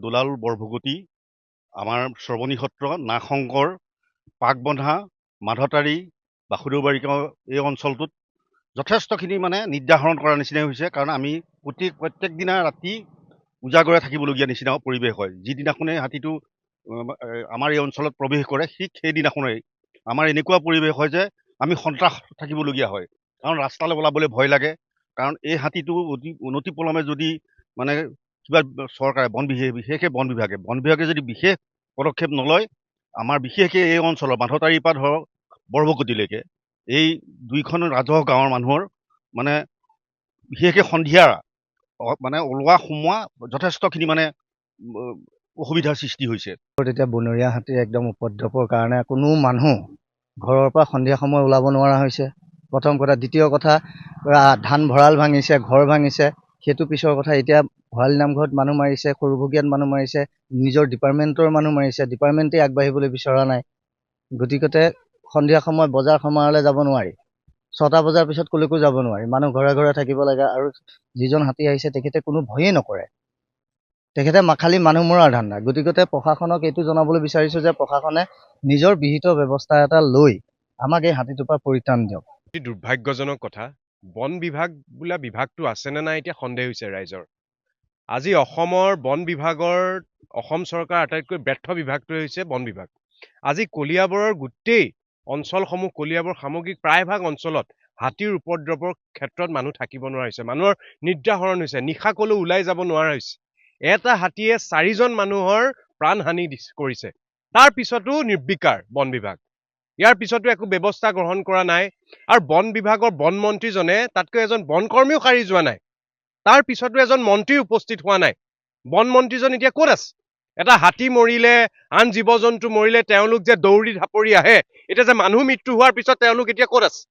দুলাল বৰভুগতি, আমাৰ শ্ৰৱণী সত্ৰ, নাগশংকৰ, পাকবন্ধা, মাধতাৰী, বাসুদেৱবাৰিকা এই অঞ্চলটোত যথেষ্টখিনি নিৰ্ধাৰণ কৰাৰ নিচিনাই হৈছে। কাৰণ আমি প্ৰত্যেক দিনা ৰাতি উজাগৰে থাকিবলগীয়া নিচিনা পৰিৱেশ হয়। যিদিনাখনে হাতীটো আমাৰ এই অঞ্চলত প্ৰৱেশ কৰে, সেইদিনাখনেই আমাৰ এনেকুৱা পৰিৱেশ হয় যে আমি সন্ত্ৰাস থাকিবলগীয়া হয়। কাৰণ ৰাস্তালৈ ওলাবলৈ ভয় লাগে। কাৰণ এই হাতীটো অনতিপলমে যদি কিবা চৰকাৰে বিশেষকৈ বন বিভাগে যদি বিশেষ পদক্ষেপ নলয়, আমাৰ বিশেষকৈ এই অঞ্চলৰ মাধতাৰীৰ পৰা ধৰক বৰভুগতিলৈকে এই দুইখন ৰাজহুৱা গাঁৱৰ মানুহৰ বিশেষকৈ সন্ধিয়া ওলোৱা সোমোৱা যথেষ্টখিনি অসুবিধাৰ সৃষ্টি হৈছে। এতিয়া বনৰীয়া হাতীৰ একদম উপদ্ৰৱৰ কাৰণে কোনো মানুহ ঘৰৰ পৰা সন্ধিয়া সময় ওলাব নোৱাৰা হৈছে, প্ৰথম কথা। দ্বিতীয় কথা, ধান ভঁৰাল ভাঙিছে, ঘৰ ভাঙিছে, সেইটো পিছৰ কথা। এতিয়া ভঁৰালী নামঘৰত মানুহ মাৰিছে, সৰুভগীয়াত মানুহ মাৰিছে, নিজৰ ডিপাৰ্টমেণ্টৰ মানুহ মাৰিছে, ডিপাৰ্টমেণ্টেই আগবাঢ়িবলৈ বিচৰা নাই। গতিকে সন্ধিয়া সময় বজাৰ সমাৰলৈ যাব নোৱাৰি, 6টা বজাৰ পিছত কলৈকো যাব নোৱাৰি, মানুহ ঘৰে ঘৰে থাকিব লাগে। আৰু যিজন হাতী আহিছে তেখেতে কোনো ভয়েই নকৰে, তেখেতে খালি মানুহ মৰাৰ ধান্দা। গতিকে প্ৰশাসনক এইটো জনাবলৈ বিচাৰিছো যে প্ৰশাসনে নিজৰ বিহিত ব্যৱস্থা এটা লৈ আমাক এই হাতীটোৰ পৰা পৰিত্ৰাণ দিয়ক। অতি দুৰ্ভাগ্যজনক কথা। বন বিভাগ বোলা বিভাগটো আছেনে নাই এতিয়া সন্দেহ হৈছে ৰাইজৰ। আজি অসমৰ বন বিভাগৰ, অসম চৰকাৰৰ আটাইতকৈ ব্যৰ্থ বিভাগটোৱে হৈছে বন বিভাগ। আজি কলিয়াবৰৰ গোটেই অঞ্চলসমূহ, কলিয়াবৰ সামগ্ৰিক প্ৰায়ভাগ অঞ্চলত হাতীৰ উপদ্ৰৱৰ ক্ষেত্ৰত মানুহ থাকিব নোৱাৰা হৈছে। মানুহৰ নিদ্ৰাহৰণ হৈছে, নিশা কলৈও ওলাই যাব নোৱাৰা হৈছে। এটা হাতীয়ে 4জন মানুহৰ প্ৰাণহানি কৰিছে। তাৰ পিছতো নিৰ্বিকাৰ বন বিভাগ। ইয়াৰ পিছতো একো ব্যৱস্থা গ্ৰহণ কৰা নাই। আৰু বন বিভাগৰ বন মন্ত্ৰীজনে তাতকৈ এজন বনকৰ্মীও সাৰি যোৱা নাই। তাৰ পিছতো এজন মন্ত্ৰী উপস্থিত হোৱা নাই। বন মন্ত্ৰীজন এতিয়া ক'ত আছে? এটা হাতী মৰিলে, আন জীৱ জন্তু মৰিলে তেওঁলোক যে দৌৰি ধাপৰি আহে, এতিয়া যে মানুহ মৃত্যু হোৱাৰ পিছত তেওঁলোক এতিয়া ক'ত আছে?